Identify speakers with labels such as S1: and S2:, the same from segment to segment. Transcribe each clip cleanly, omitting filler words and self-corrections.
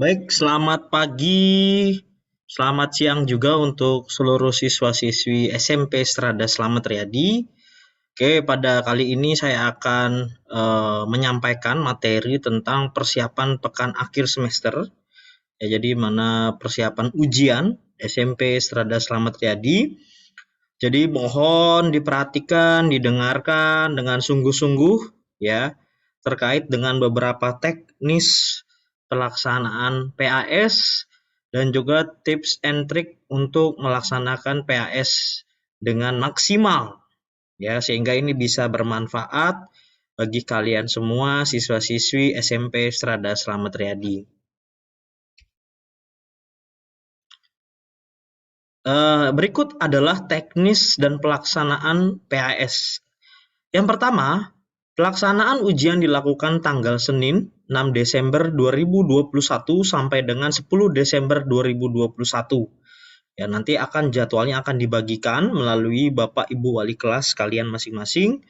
S1: Baik, selamat pagi, selamat siang juga untuk seluruh siswa-siswi SMP Strada Slamet Riyadi. Oke, pada kali ini saya akan menyampaikan materi tentang persiapan pekan akhir semester. Ya, jadi mana persiapan ujian SMP Strada Slamet Riyadi. Jadi mohon diperhatikan, didengarkan dengan sungguh-sungguh ya terkait dengan beberapa teknis pelaksanaan PAS dan juga tips and trick untuk melaksanakan PAS dengan maksimal ya sehingga ini bisa bermanfaat bagi kalian semua siswa-siswi SMP Strada Slamet Riyadi. Berikut adalah teknis dan pelaksanaan PAS. Yang pertama, pelaksanaan ujian dilakukan tanggal Senin 6 Desember 2021 sampai dengan 10 Desember 2021. Ya, nanti jadwalnya akan dibagikan melalui Bapak Ibu wali kelas kalian masing-masing.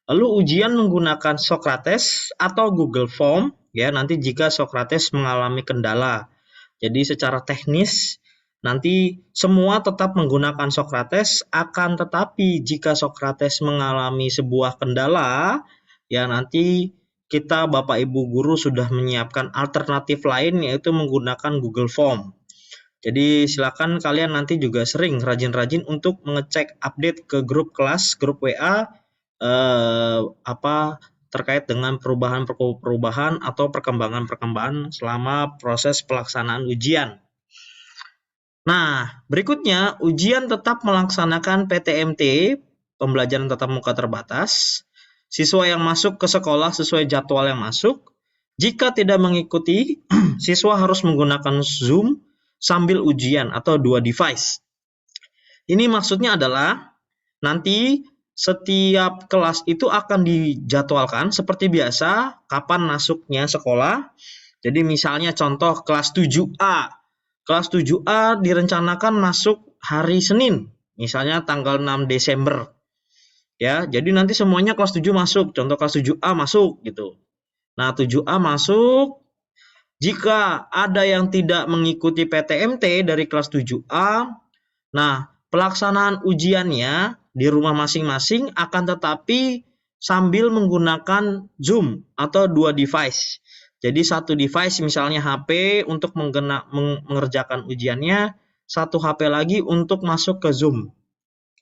S1: Lalu ujian menggunakan Socrates atau Google Form ya nanti jika Socrates mengalami kendala. Jadi secara teknis nanti semua tetap menggunakan Socrates, akan tetapi jika Socrates mengalami sebuah kendala, ya nanti kita Bapak Ibu guru sudah menyiapkan alternatif lain yaitu menggunakan Google Form. Jadi silakan kalian nanti juga sering rajin-rajin untuk mengecek update ke grup kelas, grup WA terkait dengan perubahan-perubahan atau perkembangan-perkembangan selama proses pelaksanaan ujian. Nah, berikutnya ujian tetap melaksanakan PTMT, pembelajaran tatap muka terbatas. Siswa yang masuk ke sekolah sesuai jadwal yang masuk. Jika tidak mengikuti, siswa harus menggunakan Zoom sambil ujian atau dua device. Ini maksudnya adalah nanti setiap kelas itu akan dijadwalkan seperti biasa kapan masuknya sekolah. Jadi misalnya contoh kelas 7A. Kelas 7A direncanakan masuk hari Senin, misalnya tanggal 6 Desember. Ya, jadi nanti semuanya kelas 7 masuk. Contoh kelas 7A masuk gitu. Nah, 7A masuk. Jika ada yang tidak mengikuti PTMT dari kelas 7A, nah, pelaksanaan ujiannya di rumah masing-masing akan tetapi sambil menggunakan Zoom atau dua device. Jadi satu device misalnya HP untuk mengerjakan ujiannya, satu HP lagi untuk masuk ke Zoom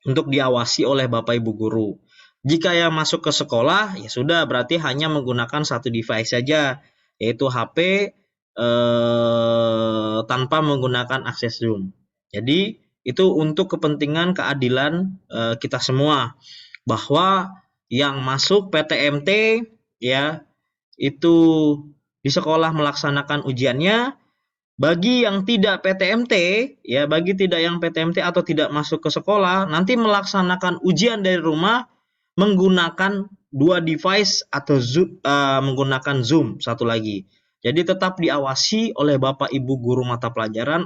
S1: untuk diawasi oleh Bapak Ibu guru. Jika yang masuk ke sekolah, ya sudah berarti hanya menggunakan satu device saja, yaitu HP tanpa menggunakan akses Zoom. Jadi itu untuk kepentingan keadilan kita semua bahwa yang masuk PTMT ya itu di sekolah melaksanakan ujiannya, bagi yang tidak PTMT ya bagi tidak yang PTMT atau tidak masuk ke sekolah nanti melaksanakan ujian dari rumah menggunakan dua device atau menggunakan Zoom satu lagi. Jadi tetap diawasi oleh Bapak Ibu guru mata pelajaran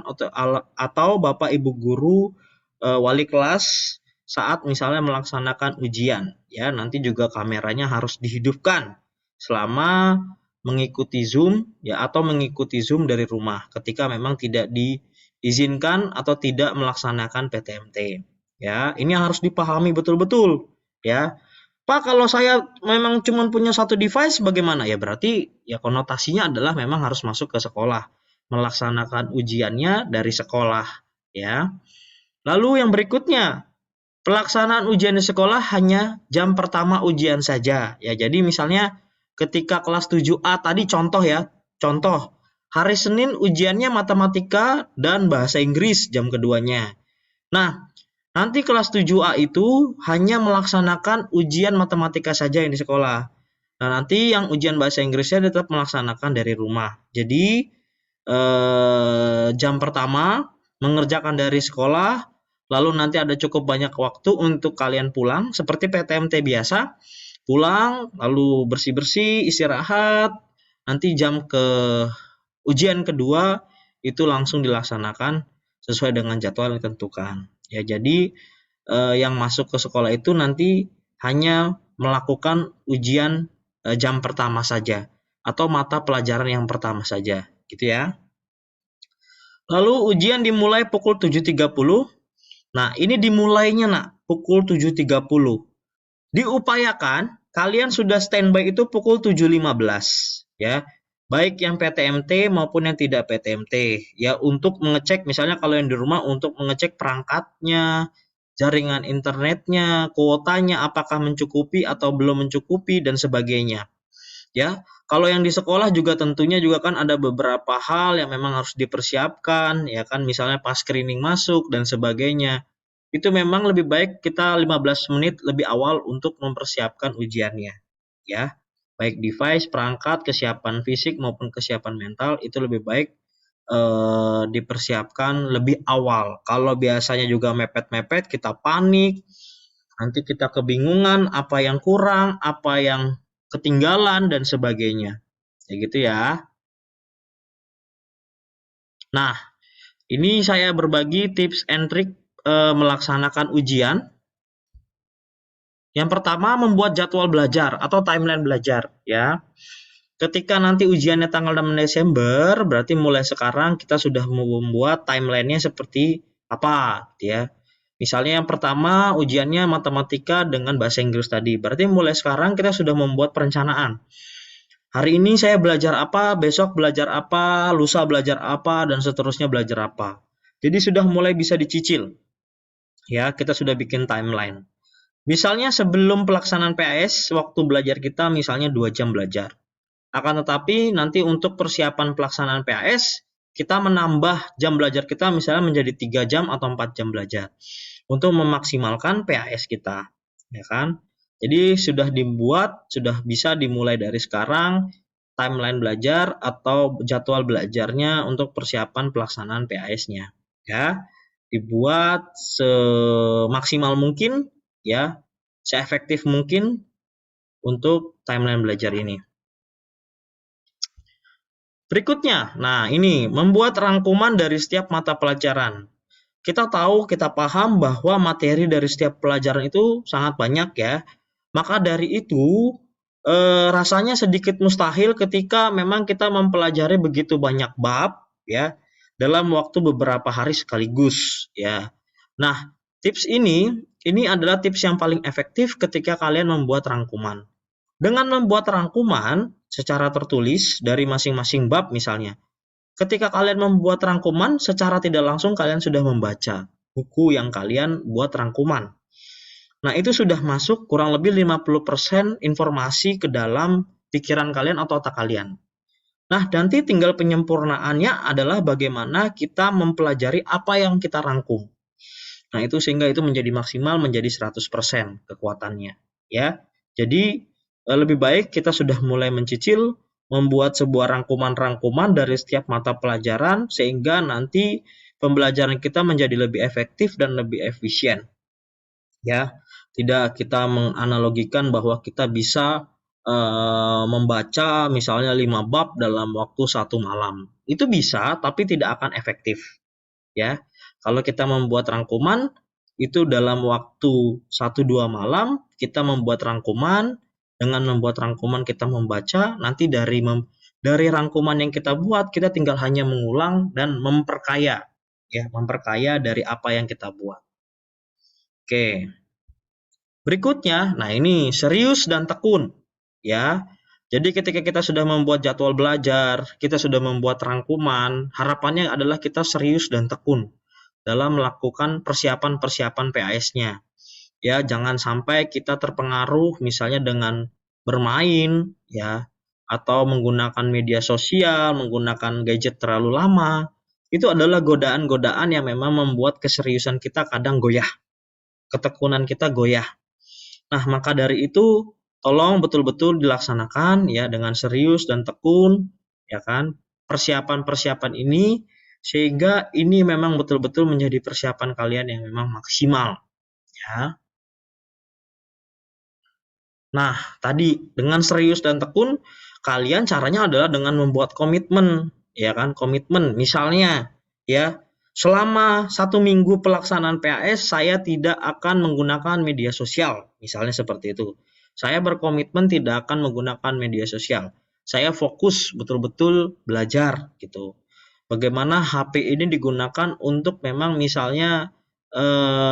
S1: atau Bapak Ibu guru wali kelas saat misalnya melaksanakan ujian. Ya, nanti juga kameranya harus dihidupkan selama mengikuti Zoom ya atau mengikuti Zoom dari rumah ketika memang tidak diizinkan atau tidak melaksanakan PTMT. Ya, ini harus dipahami betul-betul ya. Pak, kalau saya memang cuma punya satu device bagaimana? Ya berarti ya konotasinya adalah memang harus masuk ke sekolah, melaksanakan ujiannya dari sekolah, ya. Lalu yang berikutnya, pelaksanaan ujian di sekolah hanya jam pertama ujian saja. Ya, jadi misalnya ketika kelas 7A tadi contoh ya, contoh hari Senin ujiannya matematika dan bahasa Inggris jam keduanya. Nah, nanti kelas 7A itu hanya melaksanakan ujian matematika saja yang di sekolah. Nah, nanti yang ujian bahasa Inggrisnya tetap melaksanakan dari rumah. Jadi, jam pertama mengerjakan dari sekolah, lalu nanti ada cukup banyak waktu untuk kalian pulang, seperti PTMT biasa. Pulang, lalu bersih-bersih, istirahat. Nanti jam ujian kedua itu langsung dilaksanakan sesuai dengan jadwal yang ditentukan. Ya, jadi yang masuk ke sekolah itu nanti hanya melakukan ujian jam pertama saja atau mata pelajaran yang pertama saja, gitu ya. Lalu ujian dimulai pukul 7.30. Nah, ini dimulainya nak pukul 7.30. Diupayakan kalian sudah standby itu pukul 7.15 ya. Baik yang PTMT maupun yang tidak PTMT ya, untuk mengecek misalnya kalau yang di rumah untuk mengecek perangkatnya, jaringan internetnya, kuotanya apakah mencukupi atau belum mencukupi dan sebagainya. Ya, kalau yang di sekolah juga tentunya juga kan ada beberapa hal yang memang harus dipersiapkan ya kan, misalnya pas screening masuk dan sebagainya. Itu memang lebih baik kita 15 menit lebih awal untuk mempersiapkan ujiannya ya. Baik device, perangkat, kesiapan fisik maupun kesiapan mental itu lebih baik dipersiapkan lebih awal. Kalau biasanya juga mepet-mepet, kita panik, nanti kita kebingungan apa yang kurang, apa yang ketinggalan dan sebagainya. Kayak gitu ya. Nah, ini saya berbagi tips and trick melaksanakan ujian. Yang pertama, membuat jadwal belajar atau timeline belajar ya. Ketika nanti ujiannya tanggal 6 Desember, berarti mulai sekarang kita sudah membuat timelinenya seperti apa ya. Misalnya yang pertama ujiannya matematika dengan bahasa Inggris tadi. Berarti mulai sekarang kita sudah membuat perencanaan. Hari ini saya belajar apa, besok belajar apa, lusa belajar apa, dan seterusnya belajar apa. Jadi sudah mulai bisa dicicil. Ya, kita sudah bikin timeline. Misalnya sebelum pelaksanaan PAS, waktu belajar kita misalnya 2 jam belajar. Akan tetapi nanti untuk persiapan pelaksanaan PAS, kita menambah jam belajar kita misalnya menjadi 3 jam atau 4 jam belajar untuk memaksimalkan PAS kita, ya kan? Jadi sudah dibuat, sudah bisa dimulai dari sekarang timeline belajar atau jadwal belajarnya untuk persiapan pelaksanaan PAS-nya, ya. Dibuat semaksimal mungkin, ya, seefektif mungkin untuk timeline belajar ini. Berikutnya, nah ini membuat rangkuman dari setiap mata pelajaran. Kita tahu, kita paham bahwa materi dari setiap pelajaran itu sangat banyak ya. Maka dari itu rasanya sedikit mustahil ketika memang kita mempelajari begitu banyak bab ya dalam waktu beberapa hari sekaligus ya. Nah, tips ini adalah tips yang paling efektif ketika kalian membuat rangkuman. Dengan membuat rangkuman secara tertulis dari masing-masing bab misalnya, ketika kalian membuat rangkuman, secara tidak langsung kalian sudah membaca buku yang kalian buat rangkuman. Nah, itu sudah masuk kurang lebih 50% informasi ke dalam pikiran kalian atau otak kalian. Nah, nanti tinggal penyempurnaannya adalah bagaimana kita mempelajari apa yang kita rangkum. Nah, itu sehingga itu menjadi maksimal, menjadi 100% kekuatannya. Ya, jadi lebih baik kita sudah mulai mencicil, membuat sebuah rangkuman-rangkuman dari setiap mata pelajaran, sehingga nanti pembelajaran kita menjadi lebih efektif dan lebih efisien. Ya, tidak kita menganalogikan bahwa kita bisa membaca misalnya 5 bab dalam waktu 1 malam. Itu bisa, tapi tidak akan efektif. Ya, kalau kita membuat rangkuman, itu dalam waktu 1-2 malam, kita membuat rangkuman, dengan membuat rangkuman kita membaca, nanti dari rangkuman yang kita buat, kita tinggal hanya mengulang dan memperkaya. Ya, memperkaya dari apa yang kita buat. Oke. Berikutnya, nah ini serius dan tekun, ya. Jadi ketika kita sudah membuat jadwal belajar, kita sudah membuat rangkuman, harapannya adalah kita serius dan tekun dalam melakukan persiapan-persiapan PAS-nya. Ya, jangan sampai kita terpengaruh misalnya dengan bermain, ya, atau menggunakan media sosial, menggunakan gadget terlalu lama. Itu adalah godaan-godaan yang memang membuat keseriusan kita kadang goyah, ketekunan kita goyah. Nah, maka dari itu tolong betul-betul dilaksanakan ya dengan serius dan tekun, ya kan? Persiapan-persiapan ini sehingga ini memang betul-betul menjadi persiapan kalian yang memang maksimal, ya. Nah, tadi dengan serius dan tekun kalian caranya adalah dengan membuat komitmen, ya kan? Komitmen. Misalnya, ya, selama 1 minggu pelaksanaan PAS saya tidak akan menggunakan media sosial, misalnya seperti itu. Saya berkomitmen tidak akan menggunakan media sosial. Saya fokus betul-betul belajar gitu. bagaimana HP ini digunakan untuk memang misalnya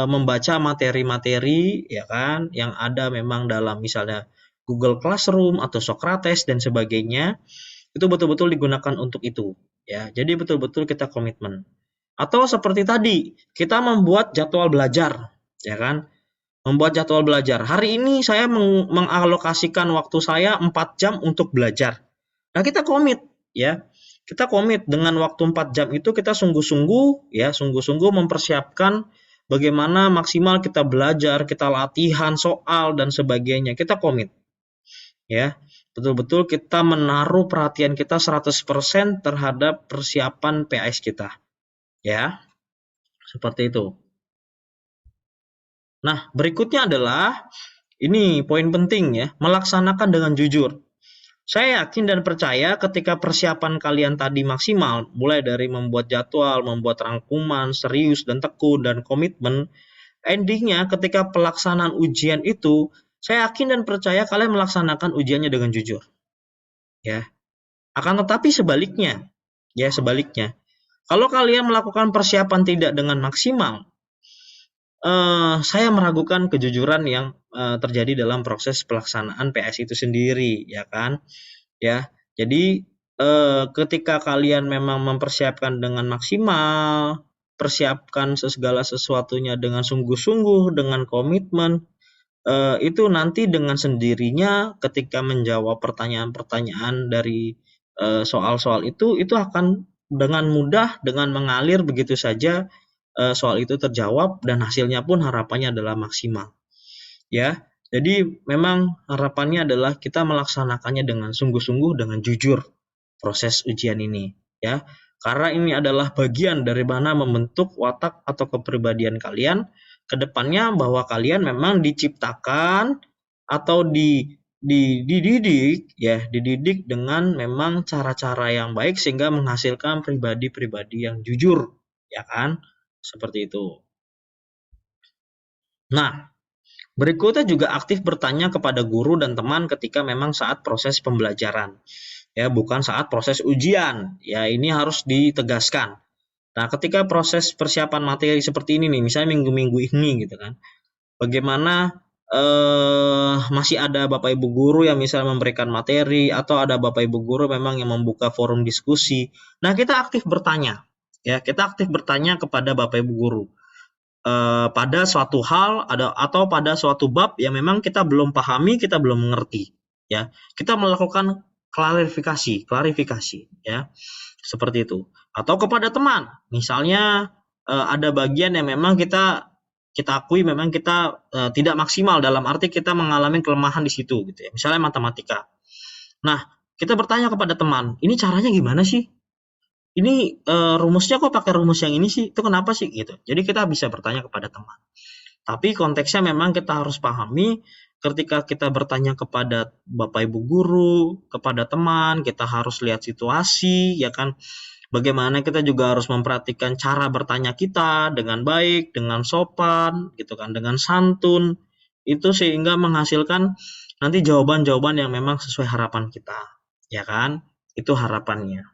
S1: membaca materi-materi ya kan yang ada memang dalam misalnya Google Classroom atau Socrates dan sebagainya, itu betul-betul digunakan untuk itu ya. Jadi betul-betul kita komitmen. Atau seperti tadi, kita membuat jadwal belajar ya kan. Membuat jadwal belajar. Hari ini saya mengalokasikan waktu saya 4 jam untuk belajar. Nah, kita komit ya. Kita komit dengan waktu 4 jam itu kita sungguh-sungguh ya, sungguh-sungguh mempersiapkan bagaimana maksimal kita belajar, kita latihan soal dan sebagainya. Kita komit ya. Betul-betul kita menaruh perhatian kita 100% terhadap persiapan PAS kita. Ya. Seperti itu. Nah, berikutnya adalah ini poin penting ya, melaksanakan dengan jujur. Saya yakin dan percaya ketika persiapan kalian tadi maksimal, mulai dari membuat jadwal, membuat rangkuman, serius dan tekun dan komitmen, endingnya ketika pelaksanaan ujian itu, saya yakin dan percaya kalian melaksanakan ujiannya dengan jujur. Ya. Akan tetapi sebaliknya, ya sebaliknya. Kalau kalian melakukan persiapan tidak dengan maksimal, saya meragukan kejujuran yang terjadi dalam proses pelaksanaan PS itu sendiri, ya kan? Ya, jadi ketika kalian memang mempersiapkan dengan maksimal, persiapkan segala sesuatunya dengan sungguh-sungguh, dengan komitmen, itu nanti dengan sendirinya ketika menjawab pertanyaan-pertanyaan dari soal-soal itu akan dengan mudah, dengan mengalir begitu saja soal itu terjawab dan hasilnya pun harapannya adalah maksimal. Ya, jadi memang harapannya adalah kita melaksanakannya dengan sungguh-sungguh, dengan jujur proses ujian ini, ya. Karena ini adalah bagian dari mana membentuk watak atau kepribadian kalian ke depannya, bahwa kalian memang diciptakan atau dididik ya, dididik dengan memang cara-cara yang baik sehingga menghasilkan pribadi-pribadi yang jujur, ya kan? Seperti itu. Nah, berikutnya juga aktif bertanya kepada guru dan teman ketika memang saat proses pembelajaran. Ya, bukan saat proses ujian. Ya, ini harus ditegaskan. Nah, ketika proses persiapan materi seperti ini nih, misalnya minggu-minggu ini gitu kan. Bagaimana masih ada Bapak Ibu guru yang misalnya memberikan materi atau ada Bapak Ibu guru memang yang membuka forum diskusi. Nah, kita aktif bertanya. Ya, kita aktif bertanya kepada Bapak Ibu guru. Pada suatu hal atau pada suatu bab yang memang kita belum pahami, kita belum mengerti, ya. Kita melakukan klarifikasi, ya. Seperti itu. Atau kepada teman, misalnya ada bagian yang memang kita akui memang kita tidak maksimal, dalam arti kita mengalami kelemahan di situ gitu ya. Misalnya matematika. Nah, kita bertanya kepada teman, ini caranya gimana sih? Ini rumusnya kok pakai rumus yang ini sih? Itu kenapa sih gitu. Jadi kita bisa bertanya kepada teman. Tapi konteksnya memang kita harus pahami ketika kita bertanya kepada Bapak Ibu guru, kepada teman, kita harus lihat situasi ya kan. Bagaimana kita juga harus memperhatikan cara bertanya kita dengan baik, dengan sopan gitu kan, dengan santun. Itu sehingga menghasilkan nanti jawaban-jawaban yang memang sesuai harapan kita. Ya kan? Itu harapannya.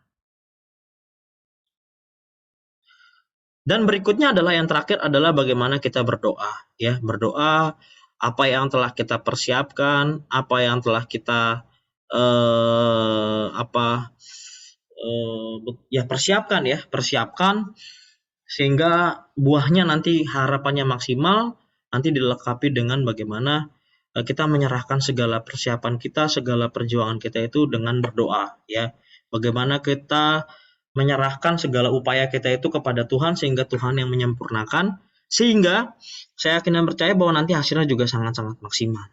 S1: Dan berikutnya adalah yang terakhir adalah bagaimana kita berdoa, ya, berdoa apa yang telah kita persiapkan, apa yang telah kita persiapkan sehingga buahnya nanti harapannya maksimal, nanti dilengkapi dengan bagaimana kita menyerahkan segala persiapan kita, segala perjuangan kita itu dengan berdoa, ya. Bagaimana kita menyerahkan segala upaya kita itu kepada Tuhan sehingga Tuhan yang menyempurnakan, sehingga saya yakin dan percaya bahwa nanti hasilnya juga sangat-sangat maksimal.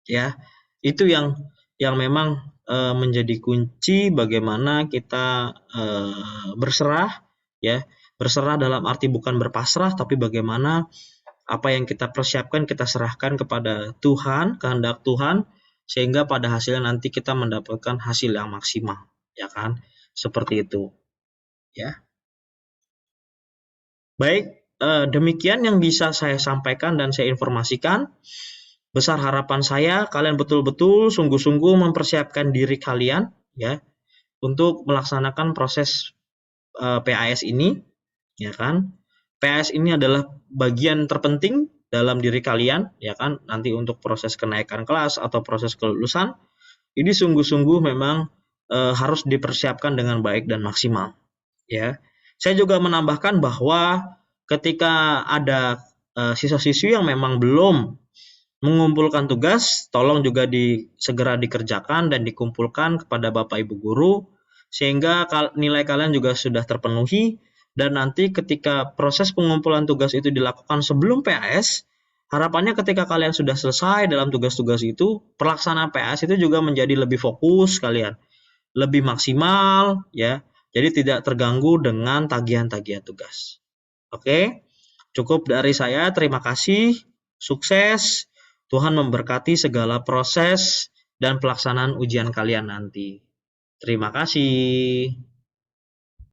S1: Ya, itu yang memang menjadi kunci bagaimana kita berserah, ya, berserah dalam arti bukan berpasrah, tapi bagaimana apa yang kita persiapkan kita serahkan kepada Tuhan, kehendak Tuhan, sehingga pada hasilnya nanti kita mendapatkan hasil yang maksimal, ya kan? Seperti itu. Ya. Baik, demikian yang bisa saya sampaikan dan saya informasikan. Besar harapan saya kalian betul-betul sungguh-sungguh mempersiapkan diri kalian ya untuk melaksanakan proses PAS ini, ya kan? PAS ini adalah bagian terpenting dalam diri kalian, ya kan? Nanti untuk proses kenaikan kelas atau proses kelulusan, ini sungguh-sungguh memang harus dipersiapkan dengan baik dan maksimal, ya. Saya juga menambahkan bahwa ketika ada siswa-siswi yang memang belum mengumpulkan tugas, tolong juga segera dikerjakan dan dikumpulkan kepada Bapak Ibu guru, sehingga nilai kalian juga sudah terpenuhi, dan nanti ketika proses pengumpulan tugas itu dilakukan sebelum PAS, harapannya ketika kalian sudah selesai dalam tugas-tugas itu, pelaksanaan PAS itu juga menjadi lebih fokus kalian, lebih maksimal, ya. Jadi tidak terganggu dengan tagihan-tagihan tugas. Oke, cukup dari saya. Terima kasih. Sukses. Tuhan memberkati segala proses dan pelaksanaan ujian kalian nanti. Terima kasih.